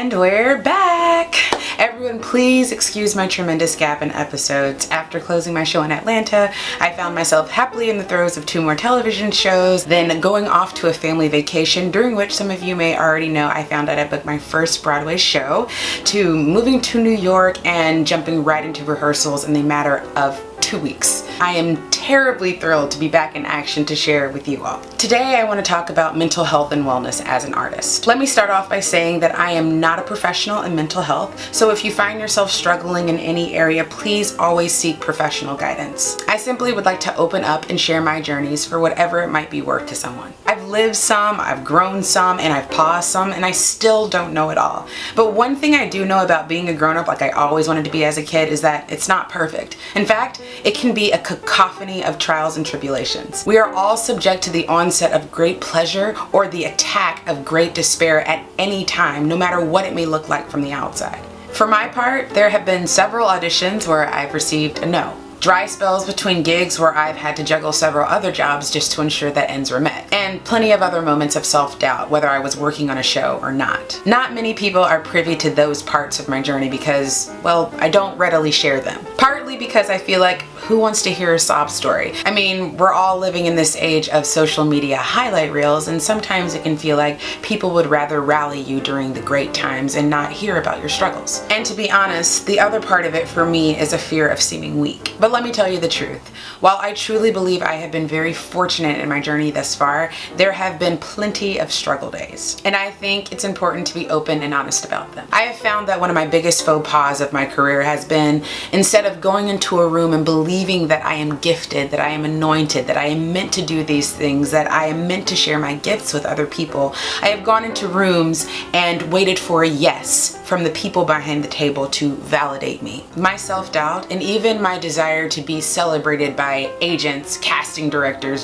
And we're back! Everyone, please excuse my tremendous gap in episodes. After closing my show in Atlanta, I found myself happily in the throes of 2 more television shows, then going off to a family vacation, during which some of you may already know I found out I booked my first Broadway show, to moving to New York and jumping right into rehearsals in the matter of 2 weeks. I am terribly thrilled to be back in action to share with you all. Today I want to talk about mental health and wellness as an artist. Let me start off by saying that I am not a professional in mental health, so if you find yourself struggling in any area, please always seek professional guidance. I simply would like to open up and share my journeys for whatever it might be worth to someone. I've lived some, I've grown some, and I've paused some, and I still don't know it all. But one thing I do know about being a grown-up like I always wanted to be as a kid is that it's not perfect. In fact, it can be a cacophony of trials and tribulations. We are all subject to the onset of great pleasure or the attack of great despair at any time, no matter what it may look like from the outside. For my part, there have been several auditions where I've received a no. Dry spells between gigs where I've had to juggle several other jobs just to ensure that ends were met. And plenty of other moments of self-doubt, whether I was working on a show or not. Not many people are privy to those parts of my journey because, well, I don't readily share them. Partly because I feel like, who wants to hear a sob story? I mean, we're all living in this age of social media highlight reels, and sometimes it can feel like people would rather rally you during the great times and not hear about your struggles. And to be honest, the other part of it for me is a fear of seeming weak. But let me tell you the truth. While I truly believe I have been very fortunate in my journey thus far, there have been plenty of struggle days. And I think it's important to be open and honest about them. I have found that one of my biggest faux pas of my career has been, instead of going into a room and believing that I am gifted, that I am anointed, that I am meant to do these things, that I am meant to share my gifts with other people, I have gone into rooms and waited for a yes from the people behind the table to validate me. My self-doubt and even my desire to be celebrated by agents, casting directors,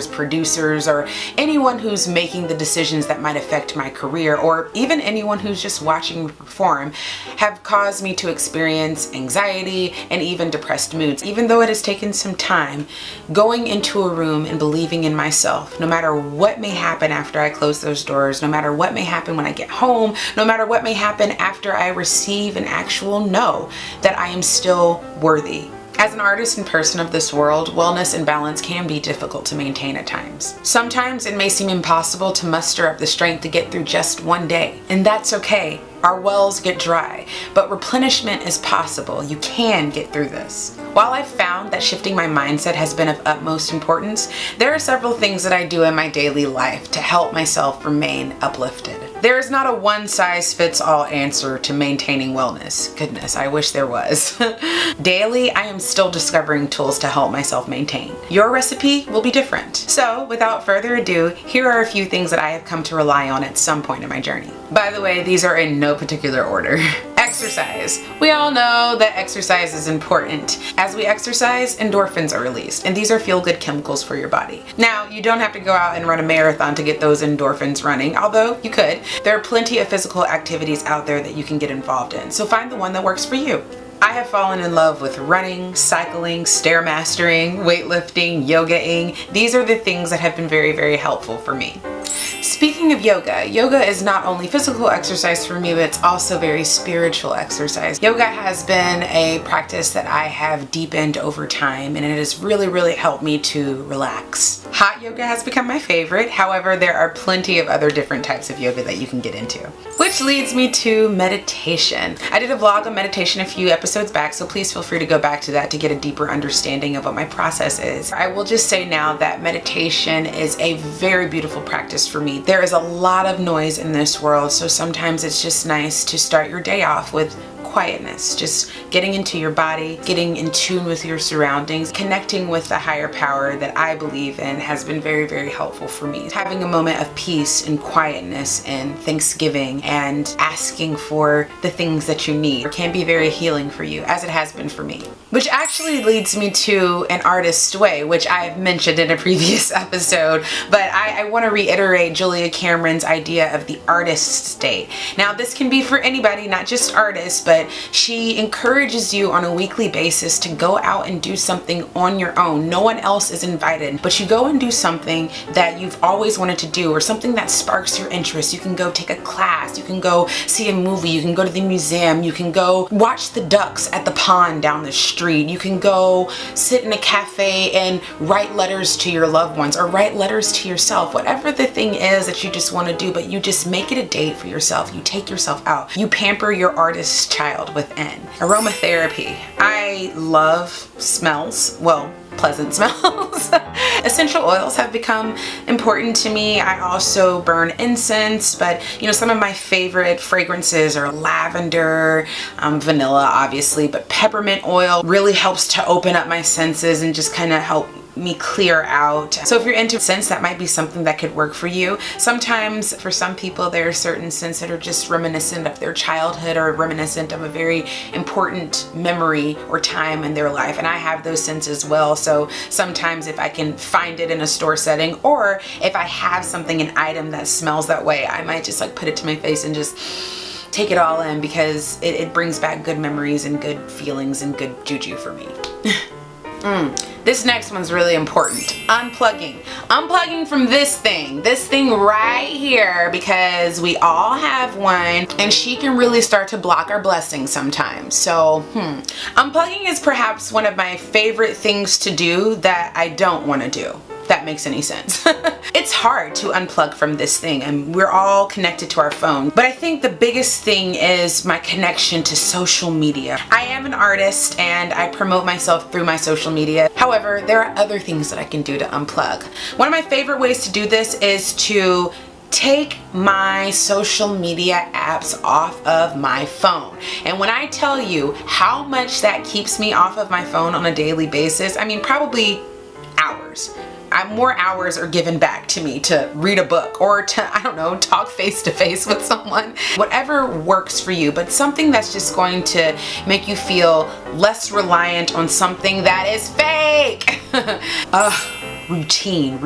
producers, or anyone who's making the decisions that might affect my career, or even anyone who's just watching me perform, have caused me to experience anxiety and even depressed moods. Even though it has taken some time, going into a room and believing in myself, no matter what may happen after I close those doors, no matter what may happen when I get home, no matter what may happen after I receive an actual no, that I am still worthy. As an artist and person of this world, wellness and balance can be difficult to maintain at times. Sometimes it may seem impossible to muster up the strength to get through just one day, and that's okay. Our wells get dry, but replenishment is possible. You can get through this. While I've found that shifting my mindset has been of utmost importance, there are several things that I do in my daily life to help myself remain uplifted. There is not a one-size-fits-all answer to maintaining wellness. Goodness, I wish there was. Daily, I am still discovering tools to help myself maintain. Your recipe will be different. So, without further ado, here are a few things that I have come to rely on at some point in my journey. By the way, these are in no particular order. Exercise. We all know that exercise is important. As we exercise, endorphins are released, and these are feel-good chemicals for your body. Now, you don't have to go out and run a marathon to get those endorphins running, although you could. There are plenty of physical activities out there that you can get involved in, so find the one that works for you. I have fallen in love with running, cycling, stairmastering, weightlifting, yogaing. These are the things that have been very, very helpful for me. Speaking of yoga, yoga is not only physical exercise for me, but it's also very spiritual exercise. Yoga has been a practice that I have deepened over time, and it has really, really helped me to relax. Hot yoga has become my favorite. However, there are plenty of other different types of yoga that you can get into. Which leads me to meditation. I did a vlog on meditation a few episodes back, so please feel free to go back to that to get a deeper understanding of what my process is. I will just say now that meditation is a very beautiful practice for me. There is a lot of noise in this world, so sometimes it's just nice to start your day off with quietness, just getting into your body, getting in tune with your surroundings, connecting with the higher power that I believe in has been very, very helpful for me. Having a moment of peace and quietness and thanksgiving and asking for the things that you need can be very healing for you, as it has been for me. Which actually leads me to an artist's way, which I've mentioned in a previous episode, but I want to reiterate Julia Cameron's idea of the artist's state. Now, this can be for anybody, not just artists, but but she encourages you on a weekly basis to go out and do something on your own. No one else is invited, but you go and do something that you've always wanted to do, or something that sparks your interest. You can go take a class, you can go see a movie, you can go to the museum, you can go watch the ducks at the pond down the street, you can go sit in a cafe and write letters to your loved ones or write letters to yourself. Whatever the thing is that you just want to do, but you just make it a date for yourself. You take yourself out. You pamper your artist child within. Aromatherapy. I love smells. Well, pleasant smells. Essential oils have become important to me. I also burn incense, but you know, some of my favorite fragrances are lavender, vanilla obviously, but peppermint oil really helps to open up my senses and just kind of help me clear out. So if you're into scents, that might be something that could work for you. Sometimes for some people there are certain scents that are just reminiscent of their childhood or reminiscent of a very important memory or time in their life, and I have those scents as well. So sometimes if I can find it in a store setting, or if I have something, an item that smells that way, I might just like put it to my face and just take it all in, because it brings back good memories and good feelings and good juju for me. This next one's really important. Unplugging. Unplugging from this thing right here, because we all have one and she can really start to block our blessings sometimes. So, unplugging is perhaps one of my favorite things to do that I don't want to do. That makes any sense. It's hard to unplug from this thing, and we're all connected to our phone. But I think the biggest thing is my connection to social media. I am an artist and I promote myself through my social media. However, there are other things that I can do to unplug. One of my favorite ways to do this is to take my social media apps off of my phone. And when I tell you how much that keeps me off of my phone on a daily basis, I mean probably hours. More hours are given back to me to read a book or to, I don't know, talk face to face with someone. Whatever works for you, but something that's just going to make you feel less reliant on something that is fake. Routine.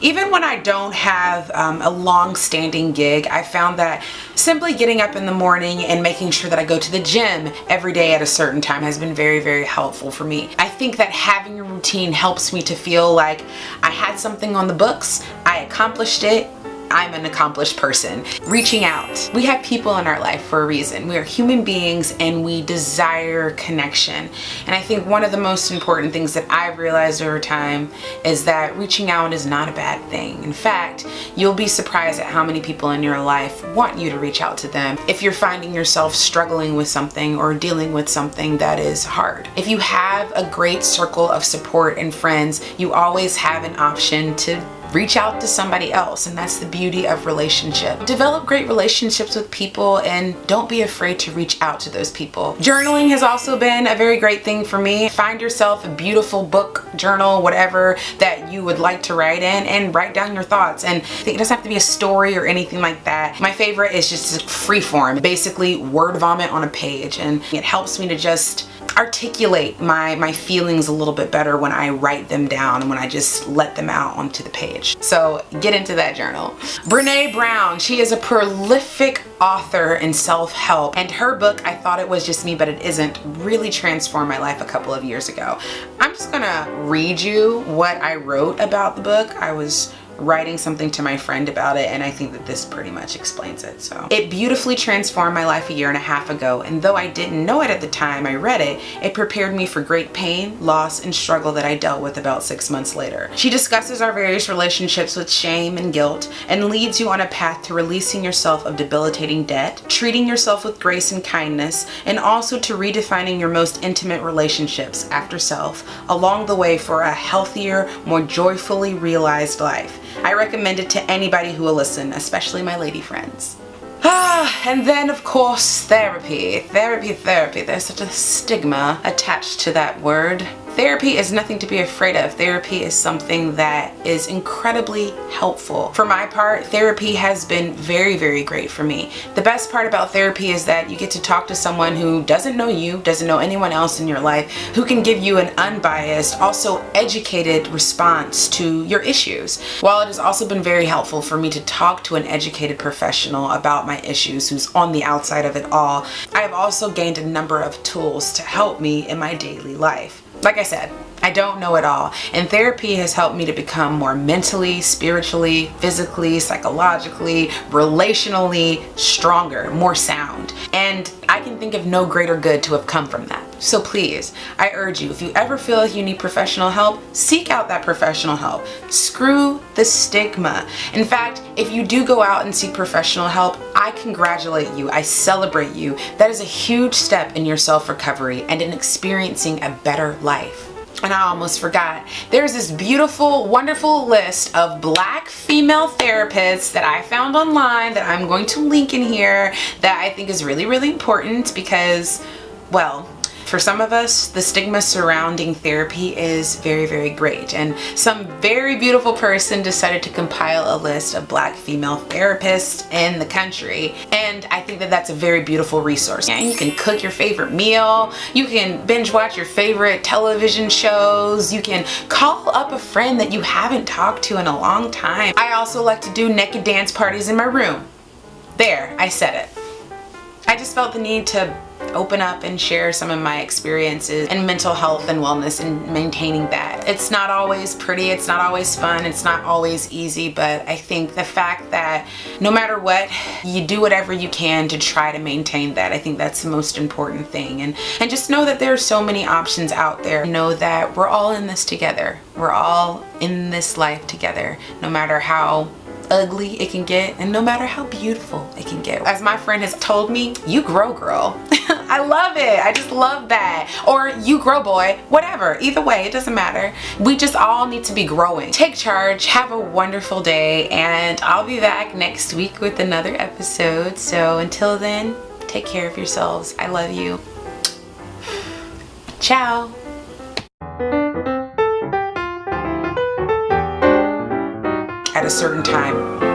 Even when I don't have a long-standing gig, I found that simply getting up in the morning and making sure that I go to the gym every day at a certain time has been very, very helpful for me. I think that having a routine helps me to feel like I had something on the books, I accomplished it, I'm an accomplished person. Reaching out. We have people in our life for a reason. We are human beings and we desire connection. And I think one of the most important things that I've realized over time is that reaching out is not a bad thing. In fact, you'll be surprised at how many people in your life want you to reach out to them if you're finding yourself struggling with something or dealing with something that is hard. If you have a great circle of support and friends, you always have an option to reach out to somebody else, and that's the beauty of relationship. Develop great relationships with people and don't be afraid to reach out to those people. Journaling has also been a very great thing for me. Find yourself a beautiful book, journal, whatever that you would like to write in, and write down your thoughts. And it doesn't have to be a story or anything like that. My favorite is just free form, basically word vomit on a page, and it helps me to just articulate my feelings a little bit better when I write them down and when I just let them out onto the page. So get into that journal. Brene Brown, she is a prolific author in self-help, and her book, I Thought It Was Just Me But It Isn't, really transformed my life a couple of years ago. I'm just gonna read you what I wrote about the book. I was writing something to my friend about it, and I think that this pretty much explains it. So, it beautifully transformed my life a year and a half ago, and though I didn't know it at the time I read it, it prepared me for great pain, loss, and struggle that I dealt with about 6 months later. She discusses our various relationships with shame and guilt, and leads you on a path to releasing yourself of debilitating debt, treating yourself with grace and kindness, and also to redefining your most intimate relationships after self along the way for a healthier, more joyfully realized life. I recommend it to anybody who will listen, especially my lady friends. And then of course, therapy. There's such a stigma attached to that word. therapy is nothing to be afraid of. Therapy is something that is incredibly helpful. For my part, therapy has been very, very great for me. The best part about therapy is that you get to talk to someone who doesn't know you, doesn't know anyone else in your life, who can give you an unbiased, also educated response to your issues. While it has also been very helpful for me to talk to an educated professional about my issues who's on the outside of it all, I have also gained a number of tools to help me in my daily life. Like I said, I don't know it all, and therapy has helped me to become more mentally, spiritually, physically, psychologically, relationally stronger, more sound. And I can think of no greater good to have come from that. So please, I urge you, if you ever feel like you need professional help, seek out that professional help. Screw the stigma. In fact, if you do go out and seek professional help, I congratulate you. I celebrate you. That is a huge step in your self-recovery and in experiencing a better life. And I almost forgot, there's this beautiful, wonderful list of Black female therapists that I found online that I'm going to link in here that I think is really, really important because, well, for some of us, the stigma surrounding therapy is very, very great. And some very beautiful person decided to compile a list of Black female therapists in the country. And I think that that's a very beautiful resource. And you can cook your favorite meal. You can binge watch your favorite television shows. You can call up a friend that you haven't talked to in a long time. I also like to do naked dance parties in my room. There, I said it. I just felt the need to open up and share some of my experiences in mental health and wellness and maintaining that. It's not always pretty, it's not always fun, it's not always easy, but I think the fact that no matter what, you do whatever you can to try to maintain that. I think that's the most important thing. And just know that there are so many options out there. Know that we're all in this together. We're all in this life together, no matter how ugly it can get and no matter how beautiful it can get. As my friend has told me, you grow, girl. I love it. I just love that. Or you grow, boy. Whatever. Either way, it doesn't matter. We just all need to be growing. Take charge. Have a wonderful day, and I'll be back next week with another episode. So until then, take care of yourselves. I love you. Ciao. At a certain time.